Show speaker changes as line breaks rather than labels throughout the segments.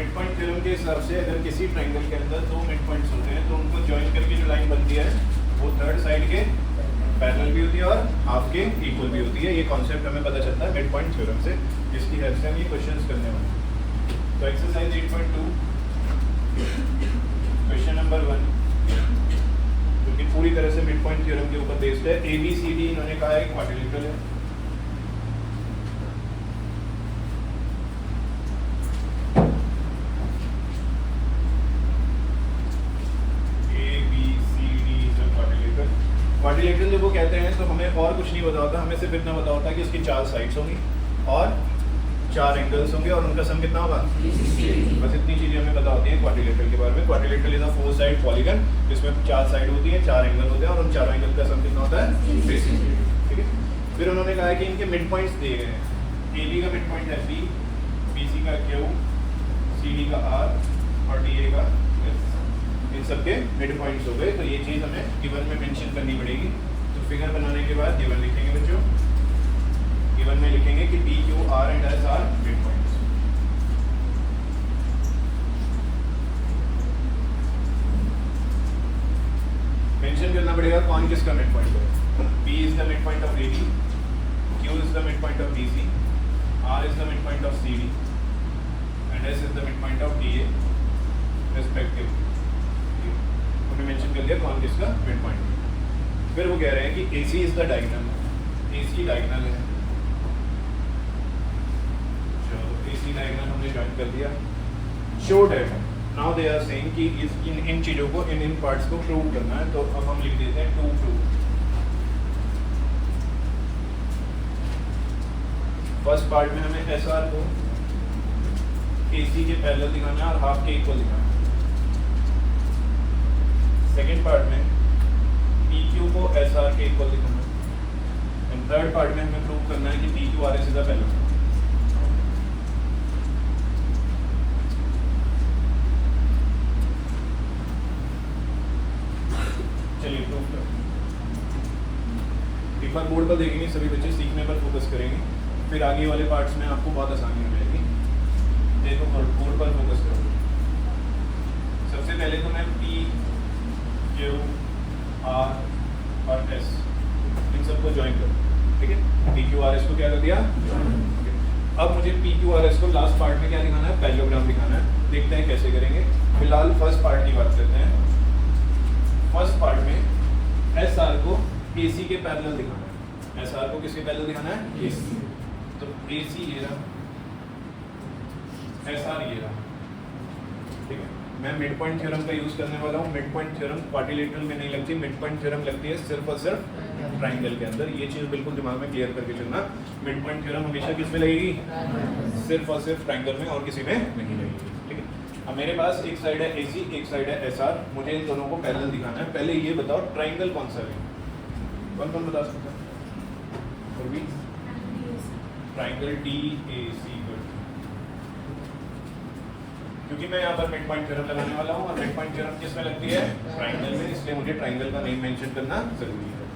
Mid point theorem के हिसाब से अगर किसी ट्रायंगल के अंदर दो मिड पॉइंट्स होते हैं तो उनको ज्वाइन करके जो लाइन बनती है वो थर्ड साइड के पैरेलल भी होती है और हाफ के इक्वल भी होती है। ये कॉन्सेप्ट हमें पता चलता है मिड पॉइंट थ्योरम से, जिसकी हेल्प से हम ये क्वेश्चंस करने वाले हैं। तो एक्सरसाइज 8.2 क्वेश्चन नंबर 1, जो कि पूरी तरह से मिड पॉइंट थ्योरम के ऊपर बेस्ड है। ABCD इन्होंने कहा है क्वाड्रिलेटरल है। क्वाड्रिलेटरल जब वो कहते हैं तो हमें और कुछ नहीं पता होता, हमें सिर्फ इतना पता होता है कि इसकी 4 साइड्स होंगी और 4 एंगल्स होंगे और उनका सम कितना होगा, बस इतनी चीजें हमें पता होती हैं क्वाड्रिलेटरल के बारे में। Quadrilateral is a 4 side polygon जिसमें 4 साइड होती है, 4 एंगल होते हैं और उन चारों एंगल का सम कितना होता है, 360। ठीक है, फिर उन्होंने कहा है कि इनके मिड पॉइंट्स दिए गए हैं। AB का मिड पॉइंट है B, BC का Q, CD का R और DA का S। इन सबके मिड पॉइंट्स हो गए। तो ये चीज़ हमें गिवन में मेंशन करनी पड़ेगी। तो फिगर बनाने के बाद गिवन लिखेंगे बच्चों। गिवन में लिखेंगे कि P, Q, R and S are mid points. Mention करना पड़ेगा कौन किसका मिड पॉइंट है। P is the mid point of AB, Q is the mid point of BC, R is the mid point of CD and S is the mid point of DA respectively. Mention कर दिया कौन किसका mid point है। फिर वो कह रहे हैं कि AC is the diagonal, AC diagonal है। चलो AC डायगोनल हमने ज्वाइन कर दिया। Show that now they are saying कि इन चीजों को इन पार्ट्स को प्रूव करना है। तो अब हम लिख देते हैं टू प्रूव। फर्स्ट पार्ट में हमें SR को AC के पैरेलल दिखाना है और हाफ के इक्वल दिखाना है। सेकेंड पार्ट में PQ को SR के इक्वल दिखाना है। एंड थर्ड पार्ट में हमें प्रूव करना है कि PQ RS is the parallel. चलिए प्रूव करो। एक बार बोर्ड पर देखेंगे सभी बच्चे, सीखने पर फोकस करेंगे, फिर आगे वाले पार्ट्स में आपको बहुत आसानी हो जाएगी। देखो बोर्ड पर फोकस करो। सबसे पहले तो मैं P, Q, R और S इन सबको ज्वाइन करो। ठीक है, PQRS को क्या कर दिया, अब मुझे PQRS को लास्ट पार्ट में क्या दिखाना है, पैरेललोग्राम दिखाना है। देखते हैं कैसे करेंगे। फिलहाल फर्स्ट पार्ट की बात करते हैं। फर्स्ट पार्ट में SR को AC के पैरेलल दिखाना है। SR को किसके पैरेलल दिखाना है, AC। तो AC ये रहा, SR ये रहा। ठीक है, मैं मिड पॉइंट थ्योरम का यूज करने वाला हूँ। मिड पॉइंट थ्योरम क्वाड्रिलेटरल में नहीं लगती, मिड पॉइंट थ्योरम लगती है सिर्फ और सिर्फ ट्रायंगल के अंदर। ये चीज बिल्कुल दिमाग में क्लियर करके चलना। मिड पॉइंट थ्योरम हमेशा किस में लगेगी, सिर्फ और सिर्फ ट्रायंगल में, और किसी में नहीं लगेगी। ठीक है, अब मेरे पास एक साइड है AC, एक साइड है SR। मुझे इन दोनों को पैरेलल दिखाना है। पहले ये बताओ ट्रायंगल कौन सा है, कौन कौन बता सकता है? Triangle DAC। क्योंकि मैं यहाँ पर मिड पॉइंट थ्योरम लगाने वाला हूँ और मिड पॉइंट थ्योरम किस में लगती है, ट्रायंगल में, इसलिए मुझे ट्रायंगल का नेम मेंशन करना जरूरी है।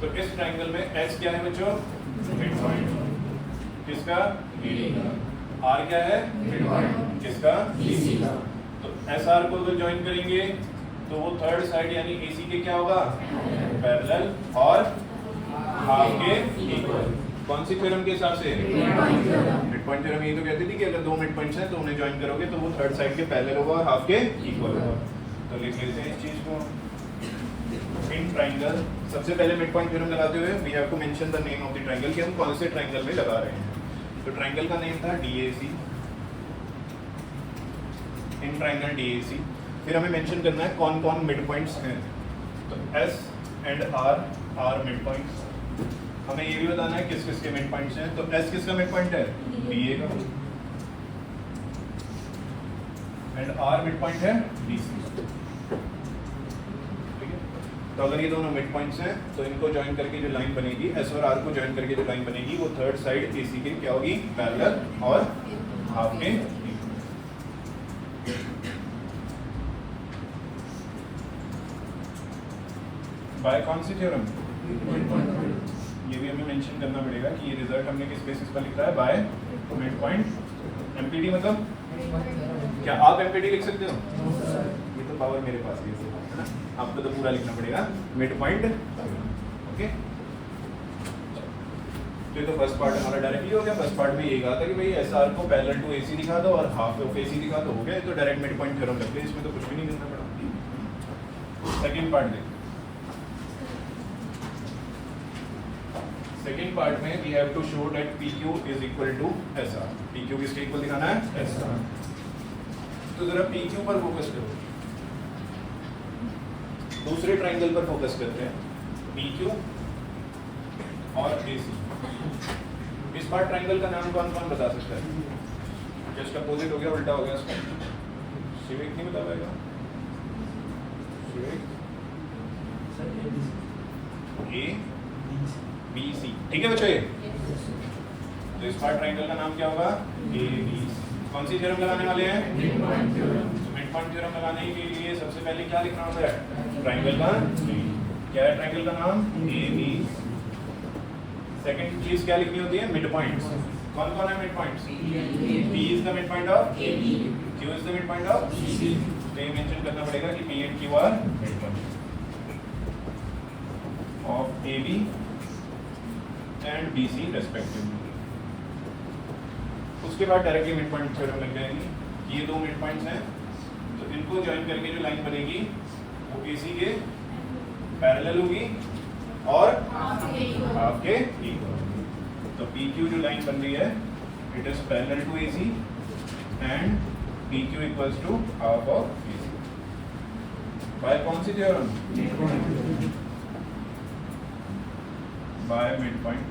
तो इस ट्रायंगल में S क्या है बच्चों, मिड पॉइंट, किसका, AD का। R क्या है, मिड पॉइंट, किसका, BC का। तो SR को अगर ज्वाइन करेंगे तो वो थर्ड साइड यानी AC के क्या होगा, पैरेलल और हाफ के इक्वल। कौन सी थ्योरम के हिसाब से, मिड पॉइंट थ्योरम। ये तो कहती थी कि अगर दो मिड पॉइंट्स हैं तो उन्हें ज्वाइन करोगे तो वो थर्ड साइड के पैरेलल होगा और हाफ के इक्वल होगा। तो लिख लेते हैं इस चीज को। इन ट्रायंगल, सबसे पहले मिड पॉइंट थ्योरम लगाते हुए we have to mention the name of the triangle कि हम कौन से ट्रायंगल में लगा रहे हैं। तो ट्रायंगल का नेम था DAC। In triangle DAC। फिर हमें मेंशन करना है कौन कौन मिड पॉइंट्स हैं। तो S and R are mid points. हमें ये भी बताना है किस किस के मिड पॉइंट्स हैं। तो S किसका मिड पॉइंट है, BA का, एंड R मिड पॉइंट है BC। ठीक है, तो अगर ये दोनों मिड पॉइंट्स हैं तो इनको ज्वाइन करके जो लाइन बनेगी, S और R को ज्वाइन करके जो लाइन बनेगी वो थर्ड साइड AC की क्या होगी, पैरेलल और हाफ के। बाय कौन सी थ्योरम, ये भी हमें मेंशन करना पड़ेगा कि ये रिजल्ट हमने किस बेसिस पर लिखा है, बाय मिड पॉइंट। MPD मतलब क्या आप एमपीटी लिख सकते हो? ये तो पावर मेरे पास है ना, आपको तो पूरा लिखना पड़ेगा मिड पॉइंट। ओके, तो ये तो फर्स्ट पार्ट हमारा डायरेक्टली हो गया। फर्स्ट पार्ट में ये कहा था कि भाई एसआर को पैरेलल टू एसी दिखा दो और हाफ ऑफ एसी दिखा दो, हो गया। तो डायरेक्ट मिड पॉइंट थ्योरम लगते हैं, इसमें तो कुछ भी नहीं करना पड़ा। सेकंड पार्ट देखो। सेकंड पार्ट में we have to show that PQ is equal to SR। PQ किसके इक्वल दिखाना है? SR। तो जरा PQ पर फोकस करो, दूसरे ट्रायंगल पर फोकस करते हैं, PQ और AC। इस बार ट्रायंगल का नाम कौन कौन बता सकता है? जस्ट अपोजिट हो गया, उल्टा हो गया इसका। शिविक नहीं बता पाएगा? शिविक A B C, ठीक है बच्चों? ये तो इस बार ट्रायंगल का नाम क्या होगा? A B C। कौन सी थ्योरम लगाने वाले हैं? मिड पॉइंट थ्योरम लगाने के लिए सबसे पहले क्या लिखना होता है? ट्रायंगल का क्या है? ट्रायंगल का नाम A B। सेकंड चीज क्या लिखनी होती है? Mid points. कौन कौन है mid points? P is the midpoint of AB, Q is the midpoint of BC। तो ये मेंशन करना पड़ेगा कि P and Q are midpoint of AB and BC respectively। उसके बाद डायरेक्टली मिड पॉइंट थ्योरम लग जाएगी। ये दो मिड पॉइंट्स हैं, तो इनको ज्वाइन करके जो लाइन बनेगी वो AC के पैरेलल होगी और हाफ के इक्वल। तो PQ जो लाइन बन रही है it is parallel to AC and PQ equals to half of AC by कौन सी थ्योरम? By mid point.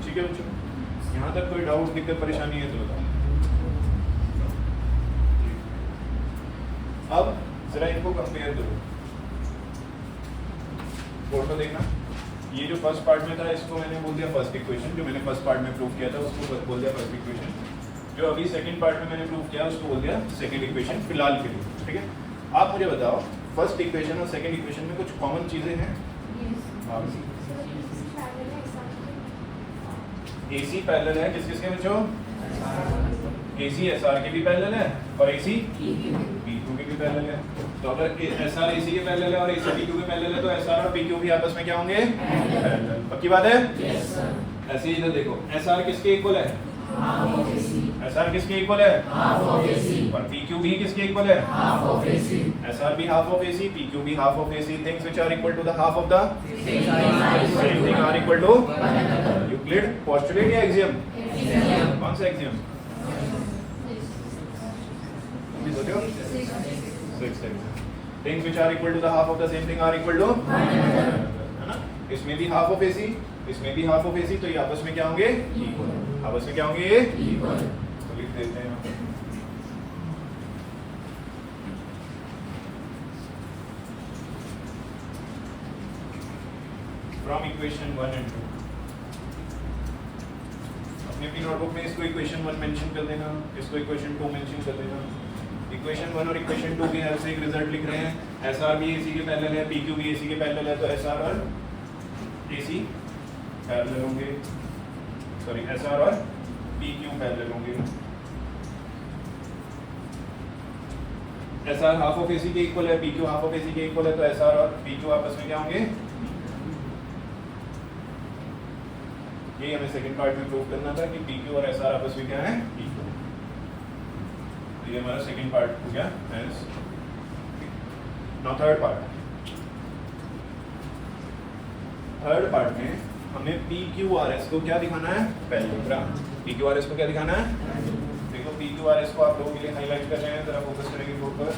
ठीक है बच्चों, यहाँ तक कोई डाउट, दिक्कत, परेशानी है तो बताओ। अब जरा इनको कंपेयर करो, फोटो देखना। ये जो फर्स्ट पार्ट में था इसको मैंने बोल दिया फर्स्ट इक्वेशन, जो मैंने फर्स्ट पार्ट में प्रूव किया था उसको बोल दिया फर्स्ट इक्वेशन। जो अभी सेकंड पार्ट में मैंने प्रूव किया उसको बोल दिया सेकंड इक्वेशन फिलहाल के लिए। ठीक है, आप मुझे बताओ फर्स्ट इक्वेशन और सेकंड इक्वेशन में कुछ कॉमन चीजें हैं? AC पैरेलल है किस किस के बच्चों? AC SR के भी पैरेलल है और AC PQ के भी पैरेलल है। तो अगर SR AC के पैरेलल है और AC PQ के पैरेलल है तो SR और PQ भी आपस में क्या होंगे? पैरेलल। पक्की बात है? Yes sir. ऐसे ही इधर देखो, SR किसके इक्वल है? Half of AC। SR किसके इक्वल है? Half of AC। और PQ भी किसके इक्वल है? Half of AC। SR भी हाफ ऑफ AC, PQ भी half of AC। Things which are equal to the half of the same thing are equal to Euclid postulate या axiom? कौन सा axiom? Things which are equal to the half of the same thing are equal to, है ना? इसमें भी half of AC, इसमें भी half of AC, तो ये आपस में क्या होंगे? Equal। आपस में क्या होंगे? Equal। तो लिख देते हैं। From equation 1 and 2। अपने अपनी नोटबुक में इसको इक्वेशन 1 मेंशन कर देना, इसको इक्वेशन 2 मेंशन कर देना। इक्वेशन 1 और इक्वेशन 2 की हेल्प से एक रिजल्ट लिख रहे हैं। SR भी AC के पैरेलल है, PQ भी AC के पैरेलल है, तो SR और AC पैरेलल होंगे, सॉरी SR और PQ पैरेलल होंगे। SR हाफ ऑफ AC के इक्वल है, PQ हाफ ऑफ AC के इक्वल है, तो SR और PQ आपस में क्या होंगे? ये हमें सेकंड पार्ट में प्रूव करना था कि PQ और SR आपस में क्या है? इक्वल। ये हमारा सेकंड पार्ट हो गया। Now third part. Third part में हमें PQRS को क्या दिखाना है? पैरेललोग्राम। PQRS को क्या दिखाना है? देखो PQRS को आप लोगों के लिए हाईलाइट कर रहे हैं, जरा फोकस करेंगे बोर्ड पर।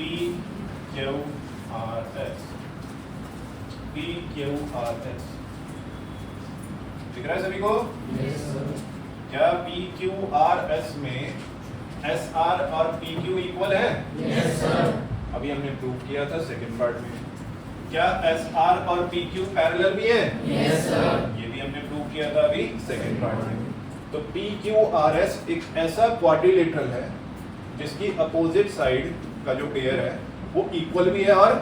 PQRS, PQRS दिख रहा है सभी को? yes, क्या PQRS में SR और PQ इक्वल है? yes, sir। अभी हमने प्रूव किया था सेकंड पार्ट में। क्या SR और PQ पैरेलल भी है? yes, sir। ये भी हमने प्रूव किया था अभी सेकंड पार्ट में। तो PQRS एक ऐसा क्वाड्रिलेटरल है जिसकी अपोजिट साइड का जो पेयर है वो इक्वल भी है और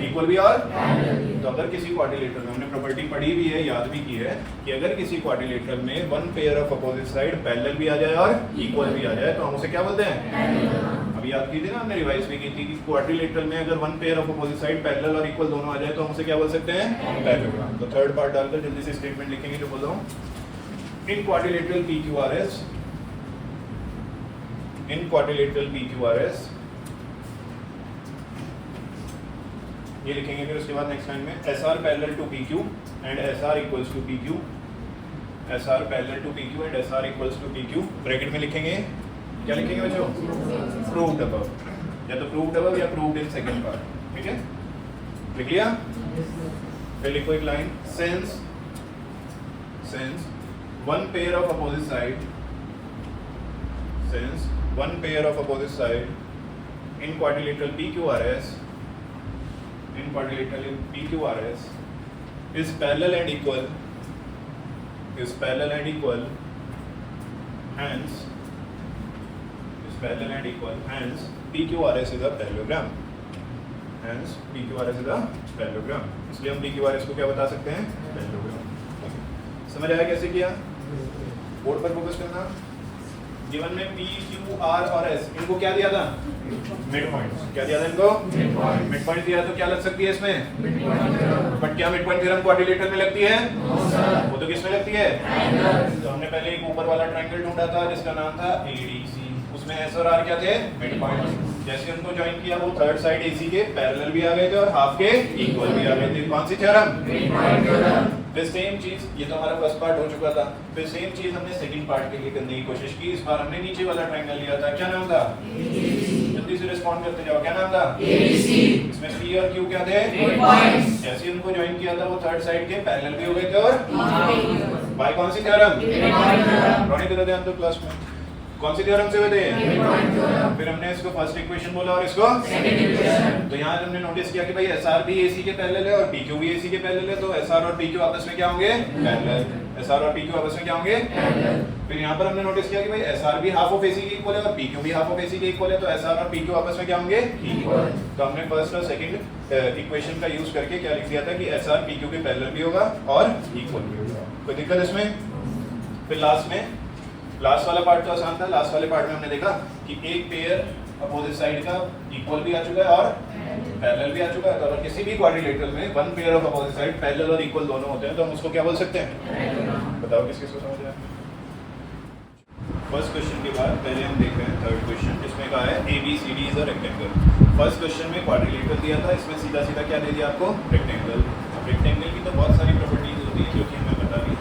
इक्वल भी और तो अगर किसी क्वाड्रिलेटरल में हमने प्रॉपर्टी पढ़ी भी है, याद भी की है कि अगर किसी क्वाड्रिलेटरल में one pair of opposite side parallel भी आ जाए और इक्वल भी आ जाए तो हम उसे क्या बोलते हैं? अभी याद की थी ना, हमने रिवाइज भी की थी कि क्वाड्रिलेटरल में अगर one pair of opposite side parallel और इक्वल दोनों आ जाए तो हम उसे क्या बोल सकते हैं? पैरेललोग्राम। तो थर्ड पार्ट डालकर जल्दी से स्टेटमेंट लिखेंगे जो बोल रहा हूं। In quadrilateral PQRS, in quadrilateral PQRS ये लिखेंगे। फिर उसके बाद नेक्स्ट लाइन में SR parallel to PQ and SR equals to PQ, SR parallel to PQ and SR equals to PQ bracket में लिखेंगे। क्या लिखेंगे बच्चों? प्रूव्ड अबव, या तो प्रूव्ड अबव या प्रूव्ड इन सेकंड पार्ट। ठीक है, लिख लिया? फिर लिखो एक लाइन, since one pair of opposite side, since one pair of opposite side in quadrilateral PQRS, in quadrilateral in PQRS is parallel and equal, is parallel and equal, hence is parallel and equal, hence PQRS is a parallelogram, hence PQRS is a parallelogram। इसलिए हम PQRS को क्या बता सकते हैं? parallelogram। समझ आया कैसे किया? बोर्ड पर फोकस करना। गिवन में P, Q, R और S, इनको क्या दिया था? Mid points. क्या दिया था इनको? मिड पॉइंट दिया। तो क्या लग सकती है इसमें? बट क्या मिड पॉइंट थ्योरम क्वाड्रिलेटरल में लगती है? वो तो किसमें लगती है? तो हमने पहले एक ऊपर वाला ट्रायंगल ढूंढा था जिसका नाम था ADC, उसमें S और R क्या थे? Mid points. जैसे उनको ज्वाइन किया वो थर्ड साइड AC के पैरेलल भी आ गए थे और हाफ के इक्वल भी आ गए थे। कौन सी थ्योरम? Mid point theorem. फिर सेम चीज, ये तो हमारा फर्स्ट पार्ट हो चुका था, फिर सेम चीज हमने सेकंड पार्ट के लिए करने की कोशिश की। इस बार हमने नीचे वाला ट्रायंगल लिया था, क्या नाम था? जल्दी से रिस्पॉन्ड करते जाओ, क्या नाम था? ADC। इसमें P और Q क्या थे? Mid points. जैसे उनको ज्वाइन किया था वो थर्ड साइड के पैरेलल भी हो गए थे और बाय कौन सी theorem? Mid point theorem. Rony तेरा ध्यान दो क्लास में, कौन सी थ्योरम से हुए थे? Mid point theorem. फिर हमने इसको फर्स्ट इक्वेशन बोला और इसको सेकंड इक्वेशन। तो यहाँ हमने नोटिस किया कि भाई SR भी AC के पैरेलल है और PQ भी AC के पैरेलल है, तो SR और PQ आपस में क्या होंगे? पैरेलल। SR और PQ आपस में क्या होंगे? पैरेलल। फिर यहाँ पर हमने नोटिस किया कि भाई SR भी हाफ ऑफ AC के इक्वल है और PQ भी हाफ ऑफ AC के इक्वल है, तो SR और PQ आपस में क्या होंगे? इक्वल। तो हमने फर्स्ट और सेकंड इक्वेशन का यूज करके क्या लिख दिया था कि SR PQ के पैरेलल भी होगा और इक्वल भी होगा। कोई दिक्कत इसमें? फिर लास्ट वाला पार्ट तो आसान था। लास्ट वाले पार्ट में हमने देखा कि एक पेयर अपोजिट साइड का इक्वल भी आ चुका है और पैरेलल भी आ चुका है। तो अगर किसी भी क्वाड्रिलेटरल में one pair of opposite side parallel और इक्वल दोनों होते हैं तो हम उसको क्या बोल सकते हैं? बताओ किस किसको समझ आया? फर्स्ट क्वेश्चन के बाद पहले हम देख रहे हैं थर्ड क्वेश्चन, जिसमें कहा है ABCD is a rectangle. First question में क्वाड्रिलेटरल दिया था, इसमें सीधा सीधा क्या दे दिया आपको? रेक्टेंगल। अब रेक्टेंगल की तो बहुत सारी प्रॉपर्टीज होती है जो कि हमें बता दी।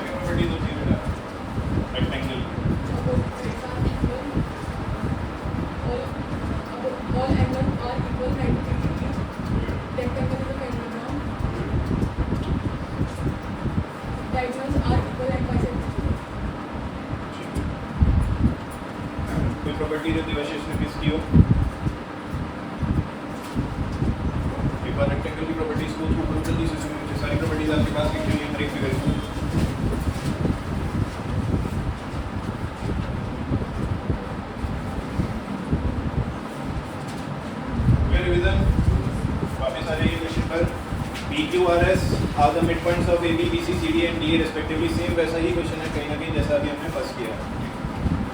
प्रॉपर्टीज होती है बेटा rectangle
all angles are equal 90 degree. Rectangle is a parallelogram. Diagonals are equal and bisected.
कोई प्रॉपर्टी जो दिवाशीष ने किस की हो? एक बार रेक्टेंगल की प्रॉपर्टीज को थोड़ा जल्दी से सुनिए, मुझे सारी प्रॉपर्टीज आपके पास लिखी हुई हैं हर एक फिगर में। PQRS are the midpoints of AB, BC, CD and DA respectively। Same वैसा ही क्वेश्चन है कहीं ना कहीं जैसा अभी हमने फर्स्ट किया।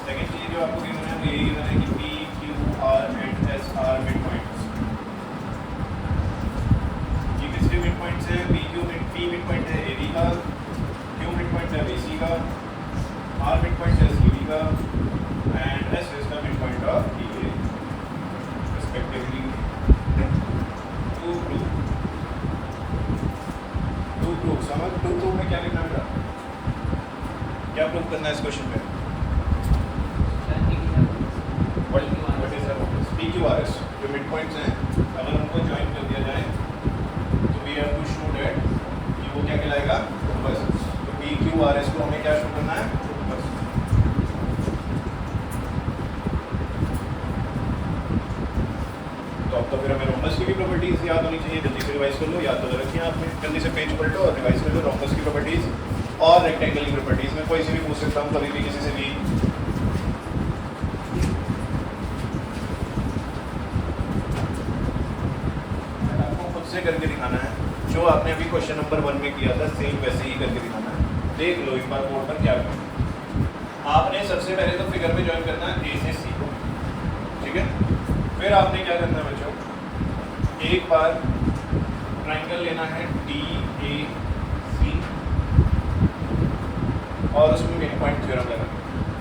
सेकंड चीज जो आपको गिवन है वो यही गिवन है कि P, Q, R and S are midpoints। ये किसके midpoints है? P midpoint है AB का, Q midpoint है BC का, R midpoint है CD का and S is the midpoint of DA respectively। समझ टू में क्या लिखना बेटा? क्या प्रूव करना है इस क्वेश्चन में? व्हाट इज द PQRS जो मिड पॉइंट्स हैं अगर उनको ज्वाइन कर दिया जाए तो we have to show that कि वो क्या कहलाएगा? बस। तो PQRS को हमें क्या शो करना है? बस। तो अब तो फिर हमें रोम्बस की भी प्रॉपर्टीज याद होनी चाहिए। जल्दी से रिवाइज कर लो, याद तो रखिए आपने। जल्दी से पेज पलटो और रिवाइज कर लो रोम्बस की प्रॉपर्टीज और रेक्टेंगल की प्रॉपर्टीज में। कोई से भी पूछ सकता हूँ कभी भी किसी से भी। जो आपने अभी क्वेश्चन नंबर 1 में किया था सेम वैसे ही करके दिखाना है। देख लो एक बार बोर्ड पर क्या करना। आपने सबसे पहले तो फिगर में ज्वाइन करना है ए से सी को, ठीक है। फिर आपने क्या करना है बच्चों, एक बार ट्राइंगल लेना है डी ए सी और उसमें मिड पॉइंट थ्योरम लगाना है।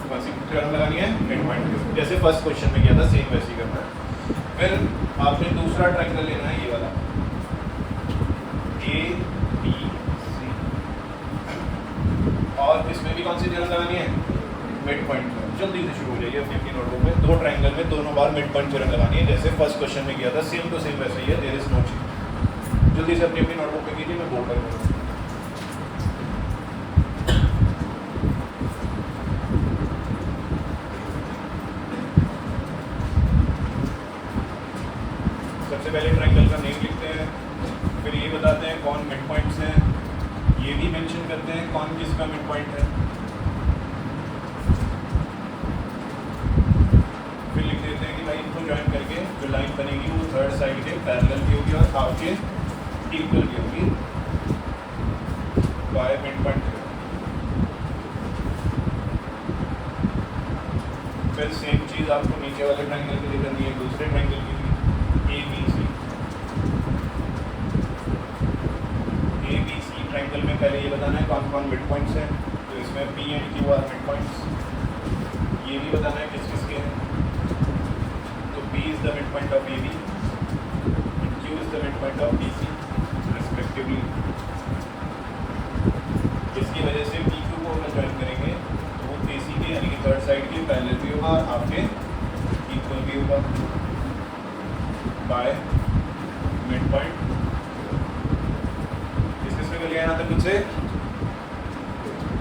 कौन सी थ्योरम लगानी है? मिड पॉइंट थ्योरम, जैसे फर्स्ट क्वेश्चन में किया था सेम वैसे ही करना है। फिर आपने दूसरा ट्राइंगल लेना है ये वाला ए बी सी और इसमें भी कौन सी थ्योरम लगानी है? Mid point theorem. जल्दी से शुरू हो जाइए अपनी अपनी नोटबुक में। दो ट्राइंगल में दोनों बार मिड पॉइंट थ्योरम लगानी है, जैसे फर्स्ट क्वेश्चन में किया था सेम टू सेम वैसे ही है। There is no change. जल्दी से अपनी अपनी नोटबुक में कीजिए, मैं बोर्ड पर करूँगा। सबसे पहले ट्राइंगल का नेम लिखते हैं, फिर ये बताते हैं कौन मिड पॉइंट्स हैं, ये भी मेंशन करते हैं कौन किसका मिड पॉइंट है। फिर लिख देते हैं कि भाई इनको ज्वाइन करके जो लाइन बनेगी वो थर्ड साइड के पैरेलल भी होगी और हाफ के इक्वल भी होगी बाय मिड पॉइंट। फिर सेम चीज़ आपको नीचे वाले ट्राइंगल के लिए करनी है, दूसरे ट्राइंगल की A B C. A B C triangle में पहले ये बताना है कौन कौन मिड पॉइंट्स हैं, तो इसमें P and Q are mid points. ये भी बताना है किस किस के हैं, तो P is the mid point of A B and Q is the mid point of B C respectively. इसकी वजह से पी क्यू को अगर ज्वाइन करेंगे तो वो ए सी के यानी कि थर्ड साइड के पैरेलल भी होगा और हाफ के इक्वल भी होगा बाय मिड पॉइंट। इसमें कर लिया यहाँ तक मुझसे,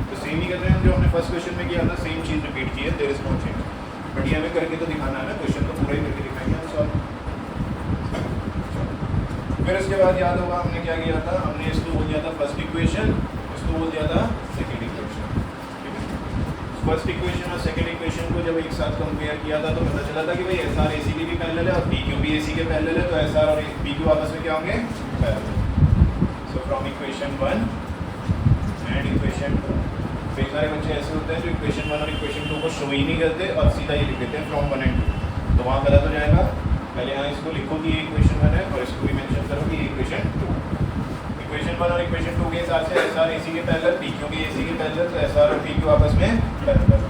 तो सेम ही करते हैं जो हमने फर्स्ट क्वेश्चन में किया था, सेम चीज़ रिपीट की है। There is no change, but ये हमें करके तो दिखाना है ना, क्वेश्चन तो पूरा ही करके दिखाएंगे हम सॉल्व। फिर इसके बाद याद होगा हमने क्या किया था, हमने इसको बोल दिया था फर्स्ट इक्वेशन, इसको बोल दिया था सेकेंड इक्वेशन। फर्स्ट इक्वेशन और सेकंड इक्वेशन को जब एक साथ कंपेयर किया था तो पता चला था कि भाई एस आर ए सी के भी पैरेलल है और पी क्यू भी ए सी के पैरेलल है, तो एस आर और पी क्यू आपस में क्या होंगे? Parallel. So from equation 1 and equation 2। कई सारे बच्चे ऐसे होते हैं जो इक्वेशन 1 और इक्वेशन 2 को शो ही नहीं करते और सीधा ही लिख देते हैं फ्रॉम 1 एंड 2, तो वहाँ गलत हो जाएगा। पहले यहाँ इसको लिखो कि ये इक्वेशन 1 है और इसको भी मेंशन करो कि ये इक्वेशन 2। इक्वेशन 1 और इक्वेशन 2 के हिसाब से एस आर ए सी के पैरेलल, पी क्यू भी ए सी के पैरेलल, तो एस आर और पी क्यू आपस में parallel.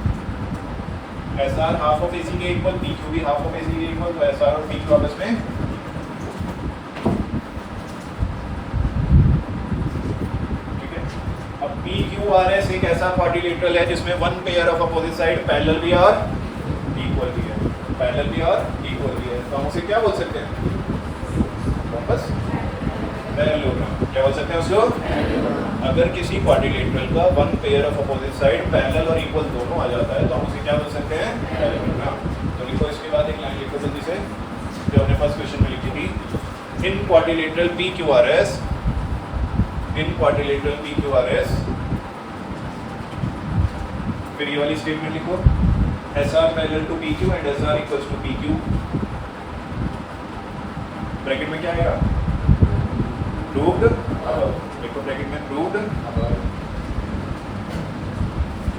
S R half of A C के इक्वल, पी क्यू भी हाफ ऑफ ए सी के इक्वल, तो एस आर और पी क्यू आपस में। ठीक है, अब पी क्यू आर एस एक ऐसा क्वाड्रिलेटरल है जिसमें one pair of opposite side parallel भी और इक्वल भी है, पैरेलल भी और इक्वल भी है, तो हम उसे क्या बोल सकते हैं? बस पैरेललोग्राम। क्या बोल सकते हैं उसको? अगर किसी क्वाड्रिलेटरल का one pair of opposite side parallel और इक्वल दोनों आ जाता है तो हम उसे क्या बोल सकते हैं? पैरेललोग्राम। तो लिखो इसके बाद एक लाइन लिखो जल्दी से जो हमने फर्स्ट क्वेश्चन में लिखी थी। In quadrilateral P Q R S, in quadrilateral P Q R S, फिर ये वाली स्टेटमेंट लिखो, S R parallel to P Q and S R equals to P Q. Bracket में क्या आएगा? Proved above. देखो ब्रैकेट में प्रूव्ड अबव।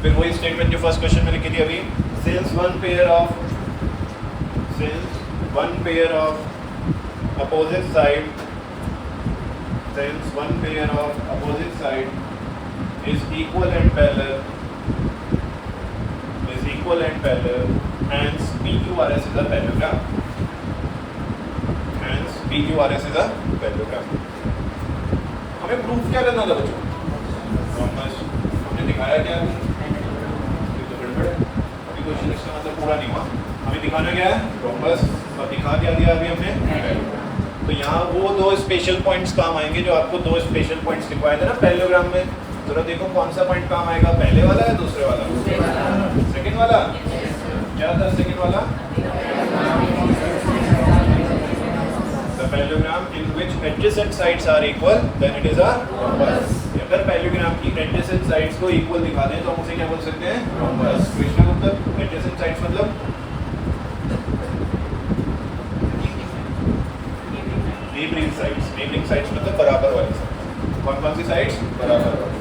फिर वही स्टेटमेंट जो फर्स्ट क्वेश्चन में लिखी थी अभी, since one pair of opposite side, since one pair of opposite side is equal and parallel, hence PQRS is a parallelogram. Hence PQRS is a parallelogram. हमें proof क्या करना था बच्चों? हमने दिखाया क्या? ये तो गड़बड़ है, अभी क्वेश्चन इसका मतलब पूरा नहीं हुआ। हमें दिखाना क्या है? रोम्बस। और दिखा क्या दिया अभी हमने? तो यहाँ वो दो स्पेशल पॉइंट्स काम आएंगे जो आपको दो स्पेशल पॉइंट्स दिखवाए थे ना पैरेललोग्राम में। जरा देखो कौन सा पॉइंट काम आएगा, पहले वाला या दूसरे वाला? सेकंड वाला। क्या था सेकंड वाला? The parallelogram in which adjacent sides are equal, then it is a rhombus. अगर पैरेललोग्राम की adjacent sides को equal दिखा दें तो हम उसे क्या बोल सकते हैं? rhombus. कृष्णा मतलब adjacent sides मतलब neighboring sides मतलब बराबर वाली साइड। कौन कौन सी साइड्स बराबर वाली।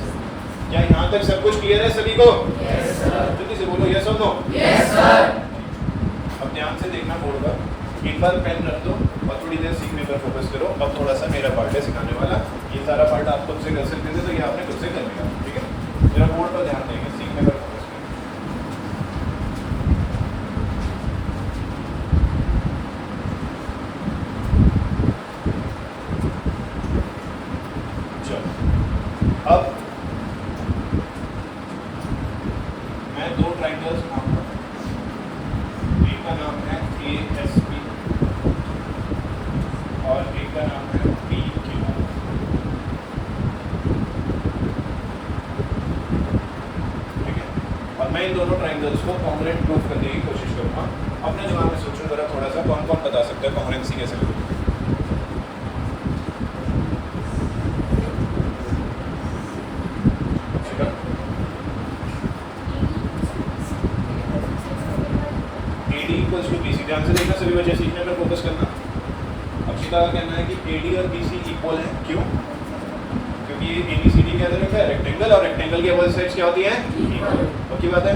क्या यहाँ तक सब कुछ क्लियर है सभी को?
Yes sir.
जल्दी से बोलो यस और नो।
Yes sir.
अब ध्यान से देखना बोर्ड पर, एक बार पेन रख दो और थोड़ी देर सीखने पर फोकस करो। अब थोड़ा सा मेरा पार्ट है सिखाने वाला, ये सारा पार्ट आप खुद से कर सकते थे तो ये आपने खुद से कर लिया, ठीक है। जरा बोर्ड पर ध्यान देंगे, सीखने पर फोकस करें। चलो अब मैं दो ट्राइंगल्स नाम दूंगा, एक का नाम है ASP और एक का नाम है PQ। ठीक है, और मैं इन दोनों ट्राइंगल्स को कॉन्ग्रुएंट प्रूफ करने की कोशिश करूंगा। अपने दिमाग में सोचो जरा थोड़ा सा, कौन कौन बता सकता है कॉन्ग्रुएंसी कैसे होती है? ध्यान से देखना, सभी बच्चे सीखने पर फोकस करना। अक्षिता का कहना है कि AD और BC इक्वल है, क्यों? क्योंकि ये ABCD क्या रखा है? रेक्टेंगल, और रेक्टेंगल की अपोजिट साइड्स क्या होती हैं? इक्वल। पक्की बात है?